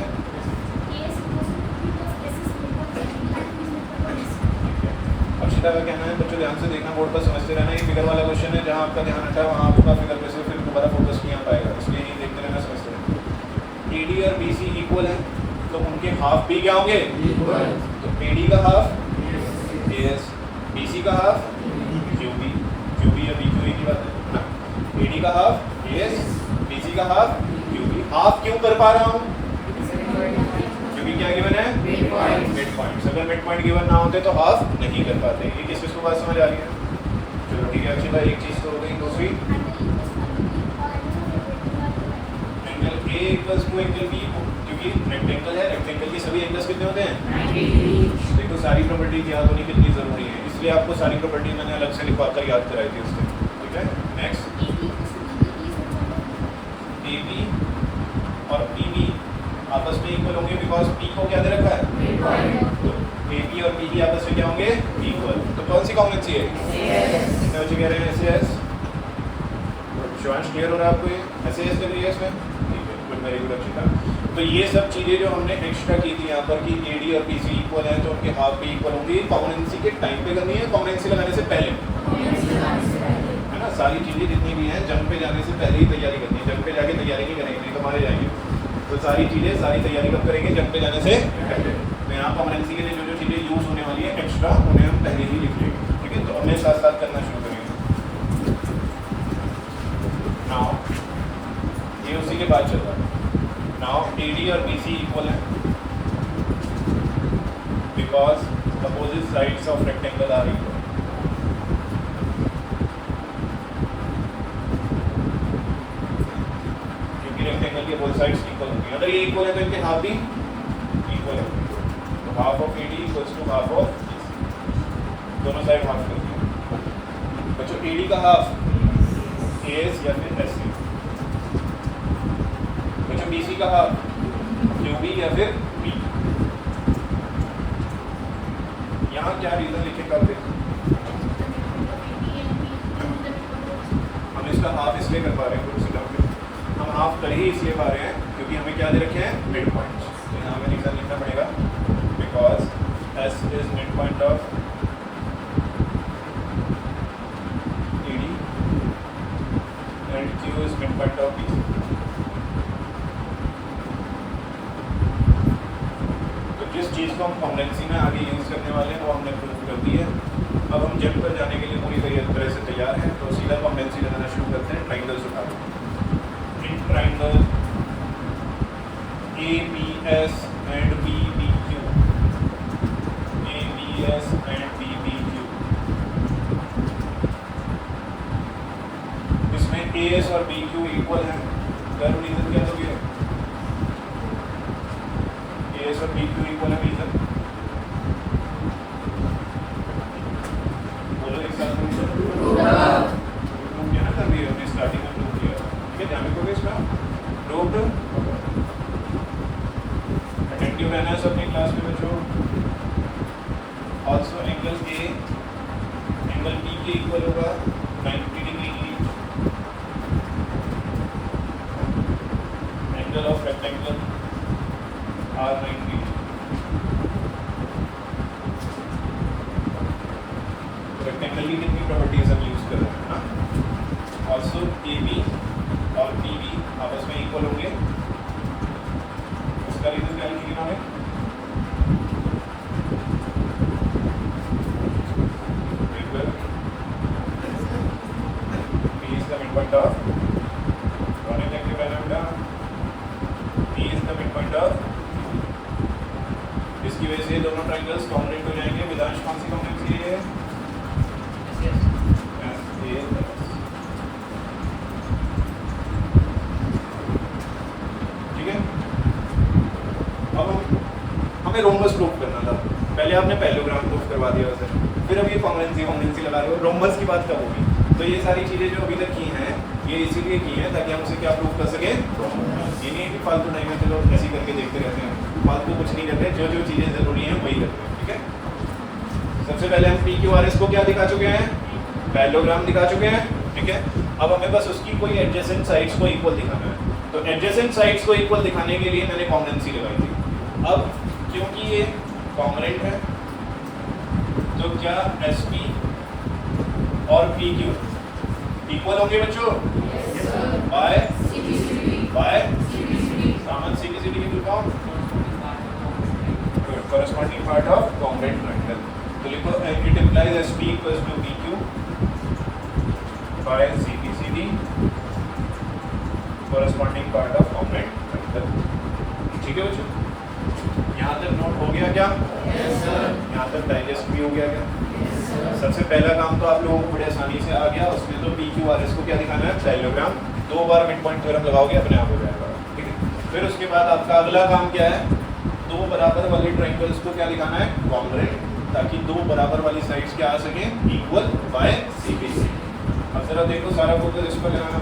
अक्षिता का कहना है, बच्चों ध्यान से देखना, बोर्ड पर समझते रहना। ये फिगर वाला क्वेश्चन है, जहाँ आपका ध्यान हटा है वहाँ आपका फिगर पे से फिर दोबारा फोकस नहीं आ पाएगा, इसलिए नहीं देखते रहना, समझते रहना। AD और BC इक्वल है तो उनके हाफ भी क्या होंगे? तो AD का हाफ AS, BC का हाफ QB या BQ की बात है ना। AD का हाफ AS, BC का हाफ QB। हाफ क्यों कर पा रहा हूँ? क्योंकि क्या गिवन है? Mid point. अगर मिड पॉइंट गिवन ना होते तो हाफ नहीं कर पाते। ये किस को बात समझ आ रही है? चलो ठीक है अक्षिता, एक चीज तो हो गई। दूसरी, angle A equals to angle B, क्योंकि रेक्टेंगल है, रेक्टेंगल की सभी एंगल्स कितने होते हैं? देखो सारी प्रॉपर्टीज याद होनी कितनी जरूरी है, इसलिए आपको सारी प्रॉपर्टी मैंने अलग से लिखवाकर याद कराई थी उससे, ठीक है। नेक्स्ट, AB और PB आपस में इक्वल होंगे बिकॉज P को क्या दे रखा है? तो AB और PB आपस में क्या होंगे? इक्वल। तो कौन सी कॉन्ग्रुएंसी है? कितने बच्चे कह रहे हैं SAS? शिवांश क्लियर हो रहा है आपको? ये SAS लग रही है इसमें? ठीक है, गुड, वेरी गुड अक्षिता। तो ये सब चीज़ें जो हमने एक्स्ट्रा की थी यहाँ पर कि AD और BC इक्वल है तो उनके हाफ भी इक्वल होंगे, कॉन्ग्रुएंसी के टाइम पे करनी है, कॉन्ग्रुएंसी लगाने से पहले, है ना। सारी चीज़ें जितनी भी हैं जंग पे जाने से पहले ही तैयारी करनी है, जंग पे जाके तैयारी नहीं करेंगे नहीं तो मारे जाएंगे। तो सारी चीज़ें, सारी तैयारी कब करेंगे? जंग पे जाने से पहले। तो यहाँ कॉन्ग्रुएंसी के लिए जो जो चीज़ें यूज़ होने वाली है एक्स्ट्रा, उन्हें हम पहले ही लिख लेंगे, ठीक है। तो हमने साथ साथ करना शुरू करेंगे। नाउ ये उसी के बाद चल रहा है। Now AD और BC equal है because opposite sides of rectangle are equal. क्योंकि रेक्टेंगल के बोथ साइड्स इक्वल होंगे, अगर ये इक्वल है तो इनके हाफ भी इक्वल है। तो half of AD equals to half of BC, दोनों साइड हाफ कर दिया। बच्चों AD का हाफ AS या फिर SC, BC का हाफ QB या फिर B। यहाँ क्या रीजन लिखेगा? हम इसका हाफ इसलिए कर पा रहे हैं, हम हाफ कर ही इसलिए पा रहे हैं क्योंकि हमें क्या दे रखे हैं? Mid point. तो यहाँ हमें रीजन लिखना पड़ेगा because S is mid point of AD and Q is mid point of BC। जिस चीज़ को हम कॉन्ग्रुएंसी में आगे यूज़ करने वाले हैं वो हमने प्रूव कर दी है। अब हम जंग पर जाने के लिए पूरी तरह से तैयार हैं, तो सीधा कॉन्ग्रुएंसी लगाना शुरू करते हैं। ट्राइंगल्स उठा लो। In triangle ABS and BBQ, ABS and BBQ, इसमें AS और BQ इक्वल है। गर्म रीजन क्या दोगे? AS और BQ इक्वल है, रीजन बोलो एक साथ में। प्रूव किया ना तभी हमने स्टार्टिंग में प्रूव किया, ठीक है। ध्यान रखोगे इसका प्रूव्ड। अटेंटिव रहना है सब अपनी क्लास में बच्चों। Also angle A angle B के इक्वल होगा 90 degree each. Angle of rectangle are 90। Rectangle की कितनी प्रॉपर्टीज हम यूज कर रहे हैं ना। ऑल्सो ए बी और बी बी आपस में इक्वल होंगे। उसका रीजन क्या लिखी इन्होंने, P is the midpoint of non-negative lambda, P is the midpoint of, इसकी वजह से दोनों ट्राइंगल्स कॉन्ग्रुएंट हो जाएंगे। विदांश कौन सी कॉन्ग्रुएंसी है? ठीक है। अब हमें रोम्बस प्रूफ करना था। पहले आपने पैरेललोग्राम प्रूफ करवा दिया उसे, फिर अब ये कॉन्ग्रुएंसी लगा रहे हो। रोम्बस की बात कब होगी? तो ये सारी चीजें जो अभी तक की हैं ये इसीलिए की हैं ताकि हम उसे क्या प्रूफ कर सकें। ये नहीं कि फालतू टाइम में चलो ऐसी करके देखते रहते हैं, फालतू कुछ नहीं करते, जो जो चीजें जरूरी हैं वही करते हैं। ठीक है। सबसे पहले हम पी क्यू आर एस को क्या दिखा चुके हैं, पैरेललोग्राम दिखा चुके हैं। ठीक है। अब हमें बस उसकी कोई एडजेसेंट साइड्स को इक्वल दिखाना है। तो एडजेसेंट साइड्स को इक्वल दिखाने के लिए मैंने कॉन्ग्रुएंसी लगाई थी। अब क्योंकि ये कॉन्ग्रुएंट है तो क्या एस पी और पी क्यू इक्वल होंगे बच्चों? बाय सामान सी की सिटी की form corresponding part of congruent triangle। तो लिखो it implies SP equals to PQ by CPCD corresponding part of congruent triangle। ठीक है बच्चों, यहाँ तक नोट हो गया क्या? yes sir। यहाँ तक डाइजेस्ट भी हो गया क्या? yes sir। सबसे पहला काम तो आप लोगों को बड़े आसानी से आ गया। उसमें तो PQRS को क्या दिखाना है, पैरेललोग्राम। 2 बार मिड पॉइंट थ्योरम लगाओगे अपने आप हो जाएगा। ठीक है। फिर उसके बाद आपका अगला काम क्या है, 2 बराबर वाले ट्रायंगल्स को क्या दिखाना है, कॉन्ग्रुएंट, ताकि 2 बराबर वाली साइड्स क्या आ सके, इक्वल बाय सीबीसी। अब जरा देखो सारा फोकस इस पर लगाना है।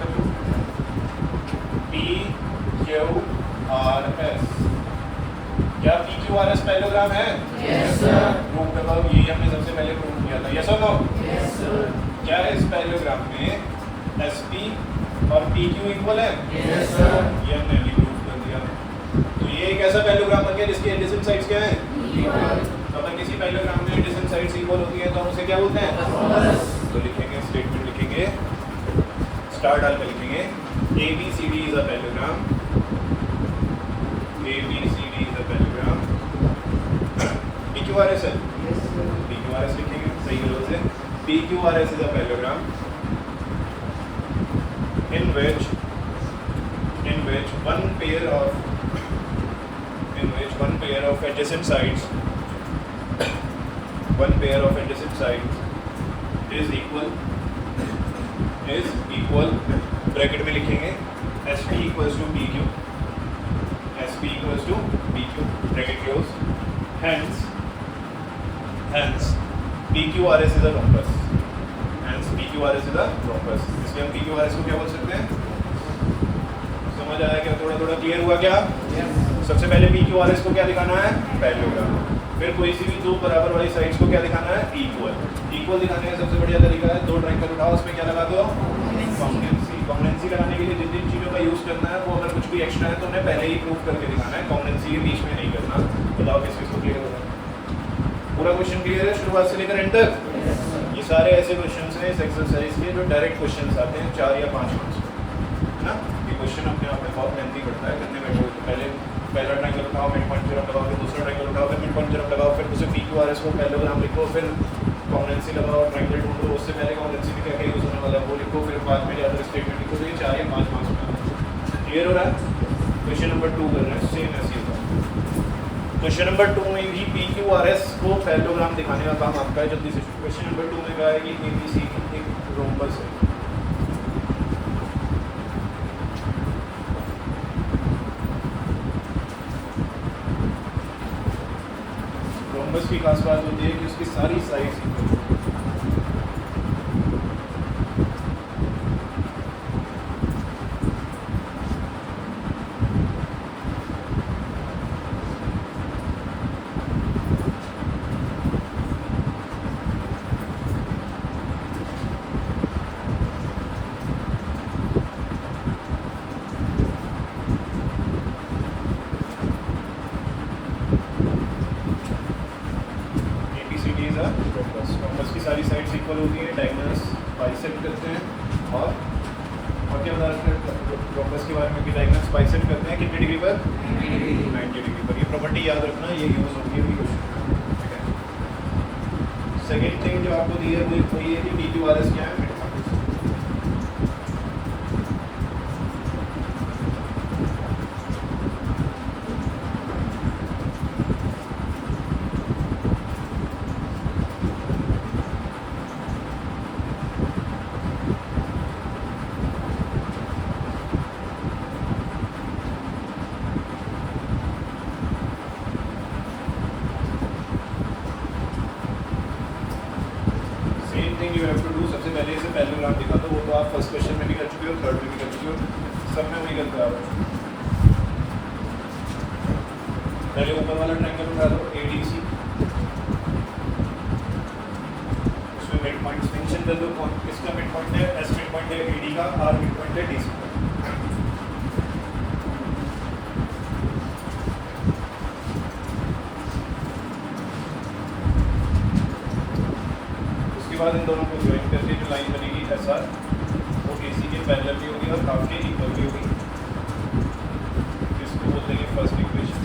PQRS क्या PQRS पैरेललोग्राम है? Yes sir. प्रूव करवाओ, ये हमने सबसे पहले प्रूव किया था। यस और नो? Yes sir. क्या इस पैरेललोग्राम में SP और PQ इक्वल है? Yes sir. ये हमने अभी प्रूव कर दिया। तो ये एक ऐसा पैरेललोग्राम बन गया जिसकी एडजेसेंट साइड्स क्या हैं, इक्वल। तो अगर किसी पैरेललोग्राम में एडजेसेंट साइड्स इक्वल होती है तो हम उसे क्या बोलते हैं, तो लिखेंगे स्टेटमेंट, लिखेंगे स्टार डाल के लिखेंगे ABCD is a parallelogram, ABCD is a parallelogram. PQRS है, PQRS लिखेंगे सही गलत से। PQRS is a parallelogram in which one pair of adjacent sides is equal, bracket में लिखेंगे SP equals to PQ, bracket close. hence PQRS is a rhombus, इसलिए हम PQRS को क्या बोल सकते हैं, समझ आया क्या? थोड़ा थोड़ा क्लियर हुआ क्या? सबसे पहले PQRS को क्या दिखाना है, पैरेललोग्राम। फिर कोई सी भी 2 बराबर वाली साइड्स को क्या दिखाना है, इक्वल दिखाने का सबसे बढ़िया तरीका है 2 ट्रायंगल उठाओ, उसमें क्या लगा दो, कॉन्ग्रुएंसी लगाने के लिए जिन जिन चीज़ों का यूज़ करना है वो अगर कुछ भी एक्स्ट्रा है तो उन्हें पहले ही प्रूव करके दिखाना है, कॉन्ग्रुएंसी के बीच में नहीं करना। बताओ किस चीज़ को क्लियर होगा? पूरा क्वेश्चन क्लियर है शुरुआत से लेकर एंड तक? ये सारे ऐसे क्वेश्चन हैं इस एक्सरसाइज के जो डायरेक्ट क्वेश्चन आते हैं 4 या 5 मार्क्स में, है ना। ये क्वेश्चन अपने आप में बहुत लेंथी पड़ता है करने में। पहले पहला ट्रायंगल उठाओ, मिड पॉइंट थ्योरम लगाओ, फिर दूसरा ट्रायंगल उठाओ, फिर मिड पॉइंट थ्योरम लगाओ, फिर उसे PQRS को पैरेललोग्राम लिखो, फिर कॉन्ग्रुएंसी लगाओ, ट्रायंगल ढूंढो, उससे पहले कॉन्ग्रुएंसी में क्या क्या यूज होने वाला है वो लिखो, फिर बाद में अदर स्टेटमेंट लिखो। तो ये 4 या 5 मार्क्स में क्लियर हो रहा है। क्वेश्चन नंबर 2 कर रहे हैं, सेम ऐसे होगा। क्वेश्चन नंबर 2 में भी PQRS को पैरेललोग्राम दिखाने का काम आपका है। जल्दी से क्वेश्चन नंबर 2 में कहा है कि ABC एक रोम्बस है। रोम्बस की खास बात होती है कि उसकी सारी साइड्स इक्वल होती है। क्योंकि डायगोनल्स बाइसेक्ट करते हैं कितने डिग्री पर 90 डिग्री पर। ये प्रॉपर्टी याद रखना, ये यूज होगी अभी क्वेश्चन। ठीक है, सेकेंड थिंग जो आपको दी है वो ये कि PQRS क्या है, यू हैव टू डू। सबसे पहले इसे पैरेललोग्राम दिखा दो, वो तो आप फर्स्ट क्वेश्चन में भी कर चुके हो, थर्ड में भी कर चुके हो, सब में वही करते आ रहे हो। पहले ऊपर वाला ट्रायंगल उठा दो ADC, उसमें मिड पॉइंट्स मेंशन कर दो, किसका मिड पॉइंट है, S मिड पॉइंट है AD का, R मिड पॉइंट है DC का। उसके बाद इन दोनों को ज्वाइन करके जो लाइन बनेगी SR, वो AC के पैरेलल भी होगी और हाफ के इक्वल भी होगी। इसको बोल देंगे फर्स्ट इक्वेशन।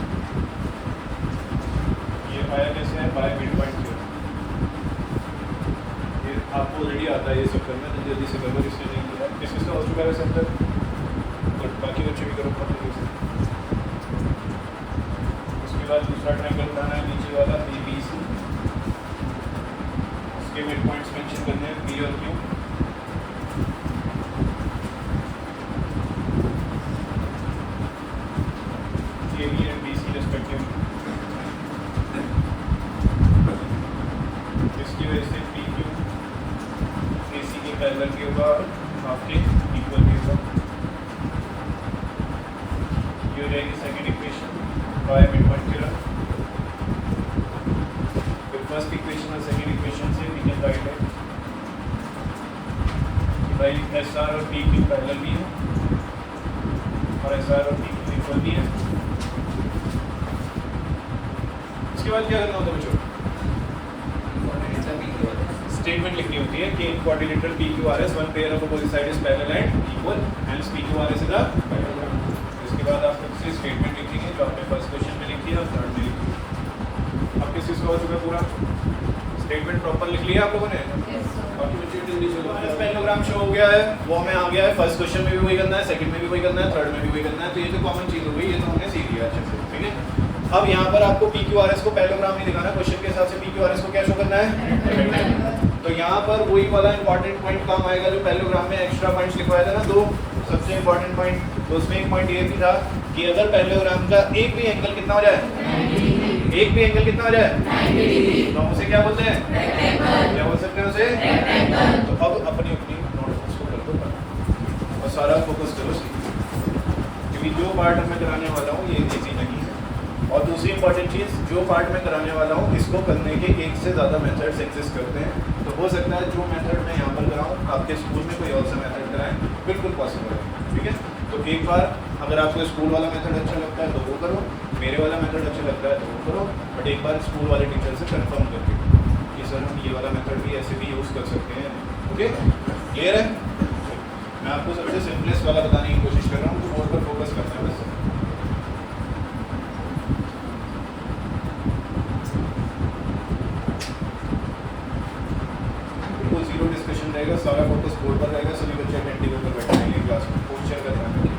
ये आया कैसे है, बाय मिड पॉइंट थ्योरम। ये आपको ऑलरेडी आता है, ये सब करना जल्दी जल्दी से करो, इसलिए नहीं किया। किस किसका हो चुका है वैसे अब तक, बट बाकी बच्चे भी करो पढ़ने से। उसके बाद दूसरा ट्रायंगल उठाना है, नीचे वाला ABC, उसके मिड पॉइंट्स मेंशन करने हैं P और Q। AB and BC respectively. इसकी वजह से PQ AC के पैरेलल भी होगा और हाफ के इक्वल भी होगा। ये हो जाएगी second equation by mid point theorem. फिर फर्स्ट इक्वेशन और सेकंड इक्वेशन से वी कैन राइट है भाई SR और PQ पैरेलल भी है और SR और PQ इक्वल भी है। इसके बाद क्या करना होता है बच्चों, स्टेटमेंट लिखनी होती है कि इन quadrilateral PQRS one pair of opposite side is parallel and equal, hence PQRS is a parallel. इसके बाद आप खुद से स्टेटमेंट लिखेंगे जो आपने फर्स्ट क्वेश्चन में लिखी है और थर्ड में लिखी है। अब किस चीज़ का हो चुका है पूरा स्टेटमेंट प्रॉपर लिख लिया आप लोगों ने। बाकी बच्चे जल्दी चलो, पैरेललोग्राम शो हो गया है, वो हमें आ गया है। फर्स्ट क्वेश्चन में भी वही करना है, सेकंड में भी वही करना है, थर्ड में भी वही करना है। तो ये तो कॉमन चीज़ हो गई, ये तो हमने सीख लिया अच्छे से। ठीक है, अब यहाँ पर आपको PQRS को पैरेललोग्राम नहीं दिखाना, क्वेश्चन के हिसाब से PQRS को क्या शो करना है। तो यहाँ पर वही वाला इंपॉर्टेंट पॉइंट काम आएगा जो पैरेललोग्राम में एक्स्ट्रा पॉइंट्स लिखवाया था ना, दो सबसे इंपॉर्टेंट पॉइंट। तो उसमें एक पॉइंट ये भी था कि अगर पैरेललोग्राम का एक भी एंगल कितना हो जाए, एक भी एंगल कितना हो जाए, तो उसे क्या बोलते हैं, क्या बोल सकते हैं उसे। तो अब अपनी अपनी नोट्स को कर दो और सारा फोकस करो, क्योंकि जो पार्ट मैं कराने वाला हूँ ये इजी नहीं है। और दूसरी इंपॉर्टेंट चीज़, जो पार्ट मैं कराने वाला हूँ इसको करने के एक से ज़्यादा मेथड्स एग्जिस्ट करते हैं। तो हो सकता है जो मेथड मैं यहाँ पर कराऊँ आपके स्कूल में कोई और सा मेथड कराएं, बिल्कुल पॉसिबल है। ठीक है, तो एक बार अगर आपको स्कूल वाला मेथड अच्छा लगता है तो वो करो, मेरे वाला मेथड अच्छा लगता है तो वो करो, बट एक बार स्कूल वाले टीचर से कंफर्म करके कि सर हम ये वाला मेथड भी ऐसे भी यूज़ कर सकते हैं। ओके, क्लियर है। मैं आपको सबसे सिंपलेस्ट वाला बताने की कोशिश कर रहा हूँ, तो बोर्ड पर फोकस करना है बस। बिल्कुल जीरो डिस्कशन रहेगा, सारा फोकस बोर्ड पर रहेगा, सभी बच्चे अटेंटिव होकर बैठे रहेंगे क्लास में, पोस्चर का ध्यान रखें।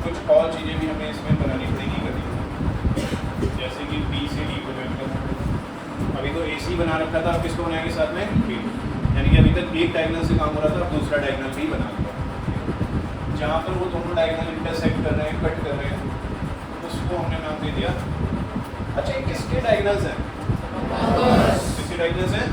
कुछ और चीज़ें भी हमें इसमें बनानी पड़ेगी कभी, जैसे कि B से D को ज्वाइन करना। अभी तो AC बना रखा था, अब किसको बनाएंगे साथ में B, यानी कि अभी तक एक डायगोनल से काम हो रहा था, अब दूसरा डायगोनल भी बना लिया। जहाँ पर वो दोनों डायगोनल इंटरसेक्ट कर रहे हैं, कट कर रहे हैं, उसको हमने नाम दे दिया। अच्छा, किसके डायगोनल्स हैं, किसके डायगोनल्स हैं,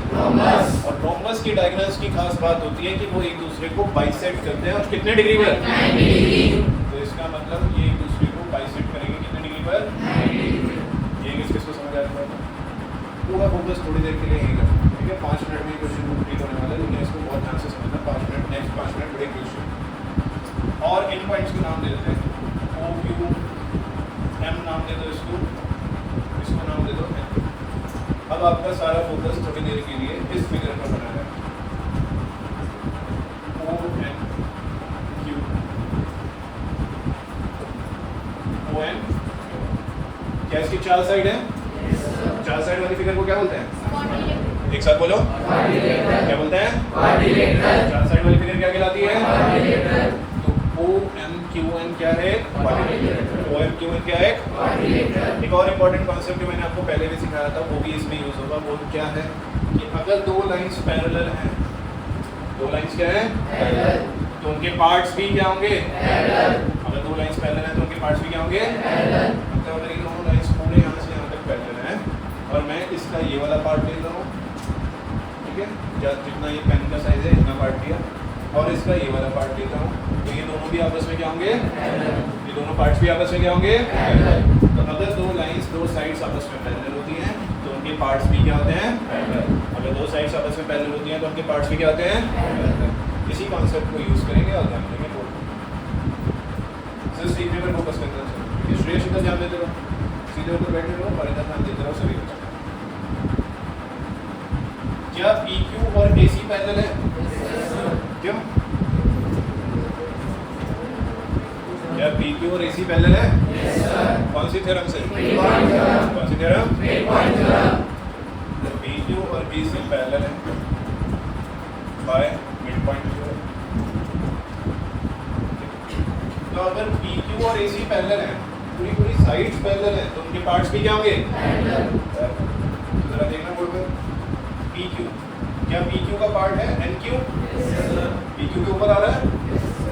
और रोम्बस की डायगोनल्स की खास बात होती है कि वो एक दूसरे को बाइसेक्ट करते हैं और कितने डिग्री पर, 90 डिग्री। तो इसका मतलब ये एक दूसरे को बाइसेक्ट करेंगे कितने डिग्री पर, 90 डिग्री। ये किसको समझ आ रहा है, पूरा फोकस थोड़ी देर के लिए यही करना। ठीक है, 5 मिनट में क्वेश्चन कंप्लीट होने वाला है, लेकिन इसको बहुत ध्यान से समझना। 5 मिनट, नेक्स्ट 5 मिनट बड़े क्वेश्चन। और इन पॉइंट्स के नाम दे देते हैं, O Q M नाम दे दो इसको, इसको नाम दे दो N। अब आपका सारा फोकस थोड़ी देर के लिए इस फिगर पर बना है। इसकी 4 साइड है, 4 साइड वाली फिगर को क्या बोलते हैं? एक साथ बोलो, क्या बोलते हैं? 4 साइड वाली फिगर क्या कहलाती है? तो OMQN क्या है? OMQN क्या है? एक और इम्पोर्टेंट कॉन्सेप्ट जो मैंने आपको पहले भी सिखाया था वो भी इसमें यूज होगा। वो क्या है कि अगर दो लाइंस पैरेलल हैं, दो लाइंस क्या है? तो उनके पार्ट्स भी क्या होंगे? अगर दो लाइंस पैरेलल हैं तो उनके पार्ट्स भी क्या होंगे? मतलब अगर ये दोनों लाइंस पूरे यहाँ से यहाँ तक पैरेलल हैं और मैं इसका ये वाला पार्ट ले रहा हूँ, ठीक है, जितना ये पेन का साइज है इतना पार्ट लिया, और इसका ये वाला पार्ट लेता हूँ, तो ये दोनों भी आपस में क्या होंगे? ये दोनों पार्ट्स भी आपस में क्या होंगे? तो अगर दो लाइंस दो साइड्स आपस में पैरेलल होती हैं तो उनके पार्ट्स भी क्या होते हैं? अगर दो साइड्स आपस में पैरेलल होती हैं तो उनके पार्ट्स भी क्या होते हैं? इसी कॉन्सेप्ट को यूज करेंगे और ध्यान देंगे बोर्ड सिर्फ सीखने पर फोकस करना चाहिए। श्रेयस इधर ध्यान देते रहो, सीधे ऊपर बैठे रहो और इधर ध्यान देते रहो सभी बच्चे। क्या PQ और AC पैरेलल है? क्यों? क्या PQ और AC पैरेलल है? कौन सी थ्योरम से? कौन सी थ्योरम? PQ और AC पैरेलल है बाय मिड पॉइंट थ्योरम। तो अगर PQ और AC पैरेलल है, पूरी पूरी साइड्स पैरेलल है, तो उनके पार्ट्स भी क्या होंगे? जरा देखना बोर्ड पर। PQ, क्या PQ का पार्ट है NQ? PQ के ऊपर आ रहा है,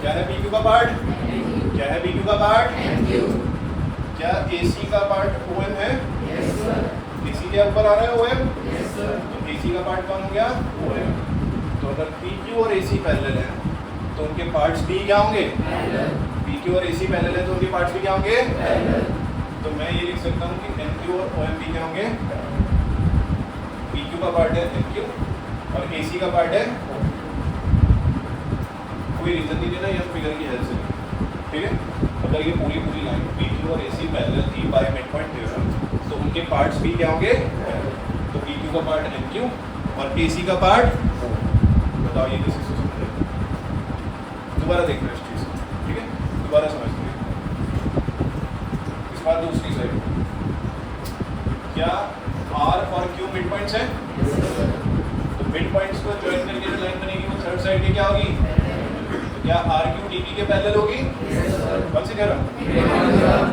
क्या है PQ का पार्ट? क्या है PQ का पार्ट? क्या AC का पार्ट OM है? AC के ऊपर आ रहा है OM? तो AC का पार्ट कौन हो गया? OM। तो अगर PQ और AC पैरेलल है तो उनके पार्ट्स भी क्या होंगे? PQ और AC पैरेलल है तो उनके पार्ट्स भी क्या होंगे? तो मैं ये लिख सकता हूँ कि NQ और OM भी क्या होंगे? PQ का पार्ट है NQ और AC का पार्ट है O। कोई रीजन नहीं देना, ये फिगर की हेल्प से, ठीक है। अगर ये पूरी पूरी लाइन PQ और AC पैरेलल थी बाय मिड पॉइंट थ्योरम तो उनके पार्ट्स भी क्या होंगे? तो PQ का पार्ट NQ और AC का पार्ट O। बताओ ये किसी से समझ रहे? दोबारा देखना इस चीज़ को, ठीक है, दोबारा समझ लीजिए। इस बार दूसरी साइड, क्या R और Q मिड पॉइंट्स हैं? तो मिड पॉइंट्स को ज्वाइन करके जो लाइन बनेगी वो थर्ड साइड की क्या होगी? तो क्या RQ DP के पैरेलल होगी? कौन सी थ्योरम?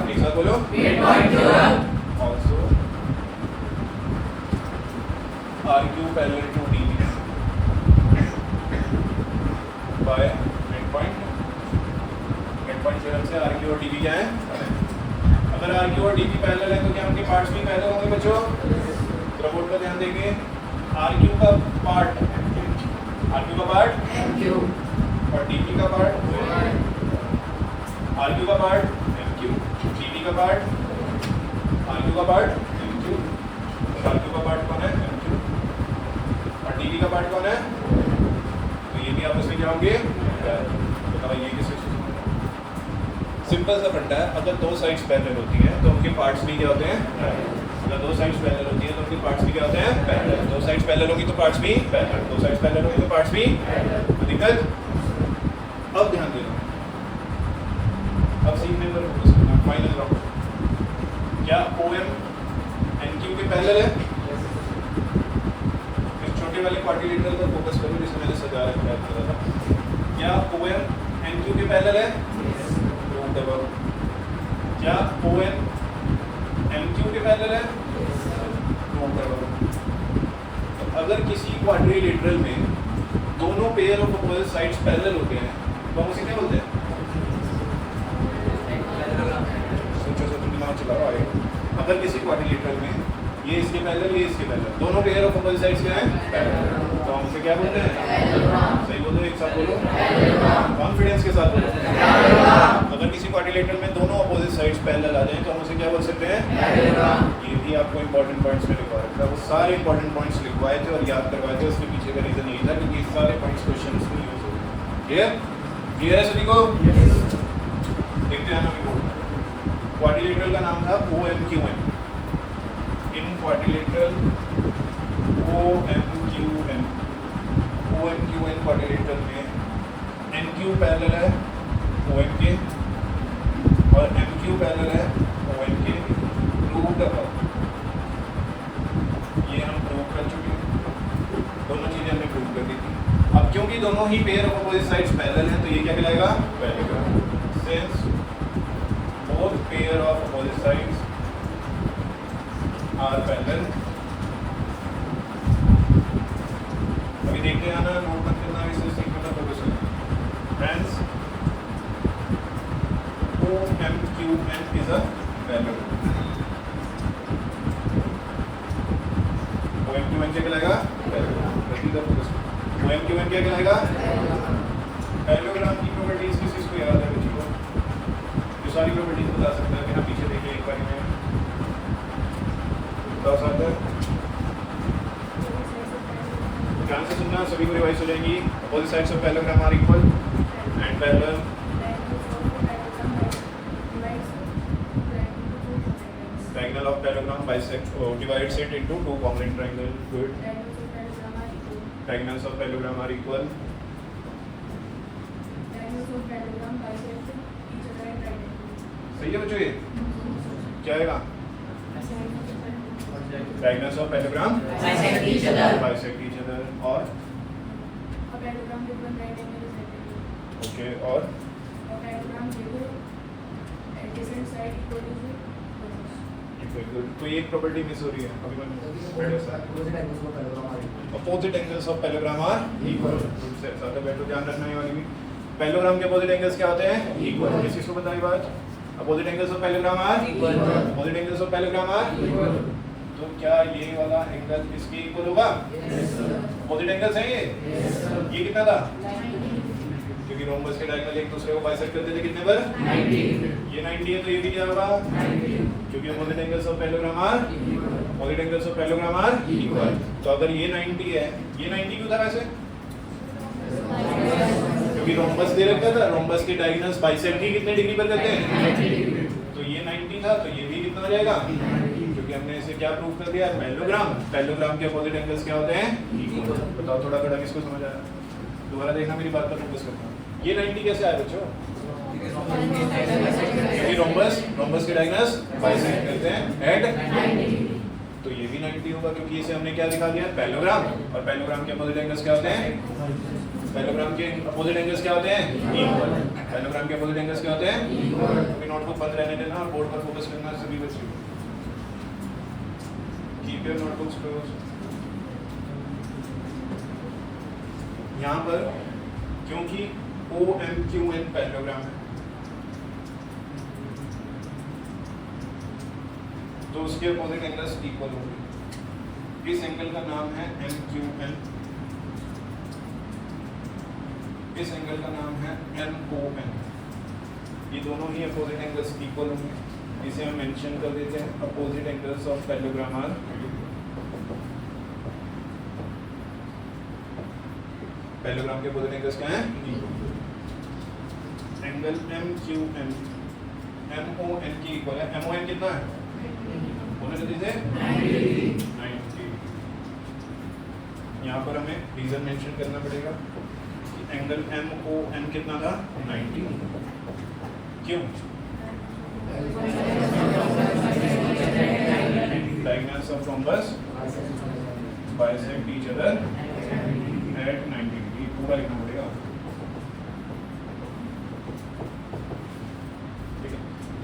एक साथ बोलो, also RQ parallel to DP by mid point theorem से RQ और DP क्या है? अगर RQ और DP पैरेलल है तो क्या उनके पार्ट्स भी पैरेलल होंगे बच्चों? तो बोर्ड पर ध्यान देंगे, RQ का पार्ट RQ का पार्ट और DP का पार्ट RQ का पार्ट MQ, DP का पार्ट RQ का पार्ट MQ, RQ का पार्ट कौन है? MQ और DP का पार्ट कौन है? तो ये भी आपस में क्या होंगे? बताओ ये किससे? सिंपल सा फंडा है, अगर दो साइड्स पैरेलल होती हैं तो उनके पार्ट्स भी क्या होते हैं? अगर दो साइड्स पैरेलल होती हैं तो उनके पार्ट्स भी क्या होते हैं? पैरेलल। दो साइड्स पैरेलल होंगी तो पार्ट्स भी पैरेलल, दो साइड्स पैरेलल होंगी तो पार्ट्स भी तो दिक्कत। अब ध्यान देना, अब सीखने पर फोकस करना। फाइनल राउंड, क्या OM NQ के पैरेलल है? इस छोटे वाले क्वाड्रिलेटरल पर फोकस करो जिसे मैंने सजा रखा था। क्या OM NQ के पैरेलल है? क्या OM MQ के पैरेलल है? तो अगर किसी क्वाड्रिलेटरल में दोनों pair of opposite sides parallel होते हैं तो हम उसे क्या बोलते हैं? सोचो दिमाग चलाओ आगे। अगर किसी क्वाड्रिलेटरल में ये इसके पैरेलल ये इसके पैरेलल दोनों पेयर ऑफ अपोजिट साइड्स क्या हैं? पैरेलल। तो हम उसे क्या बोलते हैं? सही बोलो, एक साथ बोलो, कॉन्फिडेंस के साथ बोलो। अगर किसी क्वाड्रिलेटरल में दोनों अपोजिट साइड्स पैरेलल आ जाएं तो हम उसे क्या बोल सकते हैं? ये भी आपको इंपॉर्टेंट पॉइंट्स में लिखवाया था, वो सारे इंपॉर्टेंट पॉइंट्स लिखवाए थे और याद करवाए थे। उसके पीछे का रीजन यही था क्योंकि सारे पॉइंट्स क्वेश्चंस में यूज होते हैं। क्लियर? क्लियर है सभी को? देखते हैं ना, क्वाड्रिलेटरल का नाम था OMQN। इन क्वाड्रिलेटरल OMQN क्वाड्रिलेटरल में NQ पैरेलल है OM के और MQ पैरेलल है OM के। प्रूव दफा ये हम प्रूव कर चुके हैं, दोनों चीजें हमने प्रूव कर दी थी। अब क्योंकि दोनों ही pair of opposite sides parallel हैं तो ये क्या कहलाएगा, parallel. Since both pair of opposite sides are parallel, अभी देखते हैं ना, नोट मत करना, इसे सीखने का फोकस करना। Hence OMQN is a parallel। OMQN क्या कहलाएगा, OMQN क्या कहलाएगा, पैरेललोग्राम की प्रॉपर्टीज किस चीज को याद है बच्चों को, जो सारी प्रॉपर्टीज बता सकता है, बिना पीछे देखे एक बार में बता सकता है। ध्यान से सुनना, सभी को रिवाइज हो जाएंगी। Opposite sides of parallelogram are equal and parallel diagonal of parallelogram bisect or divides it into two congruent triangles. Good. Diagonals of parallelogram are equal. सही है बच्चों, ये क्या आएगा, diagonals of parallelogram bisect each other और okay और तो ये एक प्रॉपर्टी मिस हो रही है अभी opposite angles of parallelogram are equal. साथ बैठो, ध्यान रखना ये वाली भी, पैरेललोग्राम के अपोजिट एंगल्स क्या होते हैं, इक्वल। किस चीज को बताई बात, opposite angles of parallelogram are equal, opposite angles of parallelogram are equal. तो क्या ये वाला एंगल इसके इक्वल होगा, अपोजिट एंगल्स हैं ये कितना था, क्योंकि रोम्बस के डायगोनल एक दूसरे को बाइसेक्ट करते थे कितने पर, 90। ये 90 है तो ये भी क्या होगा, 90, क्योंकि opposite angles of parallelogram are opposite angles of parallelogram are equal. तो अगर ये 90 है, ये 90 क्यों था वैसे, क्योंकि रोम्बस दे रखा था, रोम्बस के डायगोनल्स बाइसेक्ट ही कितने डिग्री पर करते हैं, 90। तो ये 90 था तो ये भी कितना हो जाएगा, क्योंकि हमने इसे क्या प्रूव कर दिया, पैरेललोग्राम। पैरेललोग्राम के अपोजिट एंगल्स क्या होते हैं, इक्वल। बताओ थोड़ा थोड़ा किसको समझ आया, दोबारा देखना, मेरी बात पर फोकस करना। ये 90 कैसे आया बच्चों, क्योंकि रोम्बस के डायगोनल्स बाइसेक्ट करते हैं एट 90। तो ये भी 90 होगा, क्योंकि इसे हमने क्या दिखा दिया, पैरेललोग्राम। और पैरेललोग्राम के अपोजिट एंगल्स क्या होते हैं, पैरेललोग्राम के अपोजिट एंगल्स क्या होते हैं, इक्वल। पैरेललोग्राम के अपोजिट एंगल्स क्या होते हैं, इक्वल। तो नोटबुक बंद रहने देना और बोर्ड पर फोकस करना सभी बच्चों को। Keep your notebooks close. यहाँ पर क्योंकि OMQN पैरेललोग्राम है तो उसके अपोजिट एंगल्स इक्वल होंगे। इस एंगल का नाम है MQN, इस एंगल का नाम है MON। ये दोनों ही अपोजिट एंगल्स इक्वल होंगे, इसे हम मेंशन कर देते हैं opposite angles of parallelogram are. Parallelogram के अपोजिट एंगल्स क्या हैं, एंगल MQN MON की इक्वल है। MON कितना है, होने जल्दी से 90। यहाँ पर हमें रीजन मेंशन करना पड़ेगा कि एंगल MON कितना था, 90। क्यों, diagonals of rhombus bisect each other at 90 degree, पूरा लिखना पड़ेगा।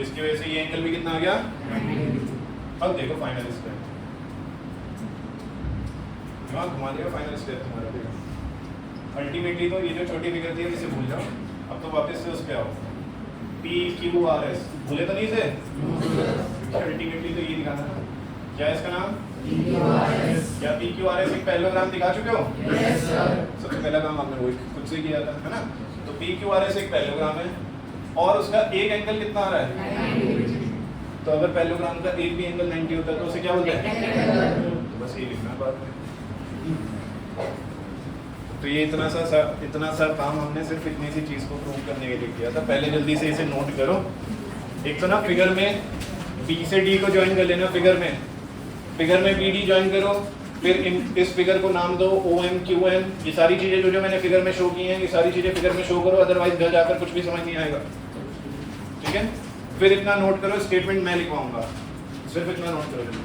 इसकी वजह से ये एंगल भी कितना आ गया, 90। अब देखो फाइनल स्टेप, दिमाग घुमा देगा फाइनल स्टेप तुम्हारा। देखो अल्टीमेटली तो ये जो छोटी फिगर थी इसे भूल जाओ, अब तो वापस से उस पे आओ, PQRS भूले तो नहीं से, अल्टीमेटली तो ये दिखाना था। क्या है इसका नाम, PQRS। क्या PQRS एक पैरेललोग्राम दिखा चुके हो, yes, सबसे पहला काम आपने वही खुद से किया था, है ना। तो PQRS एक पैरेललोग्राम है और उसका एक एंगल कितना आ रहा है, 90। तो अगर पैरेललोग्राम का एक भी एंगल 90 होता है तो उसे क्या बोलते हैं, तो बस ये लिखना बात में। तो ये इतना सा काम हमने सिर्फ इतनी सी चीज़ को प्रूव करने के लिए किया था। पहले जल्दी से इसे नोट करो। एक तो ना फिगर में B से D को ज्वाइन कर लेना, फिगर में BD ज्वाइन करो, फिर इस फिगर को नाम दो OMQN। ये सारी चीज़ें जो मैंने फिगर में शो की हैं, ये सारी चीज़ें फिगर में शो करो, अदरवाइज घर जाकर कुछ भी समझ नहीं आएगा, ठीक है। फिर इतना नोट करो, स्टेटमेंट मैं लिखवाऊंगा, सिर्फ इतना नोट करो।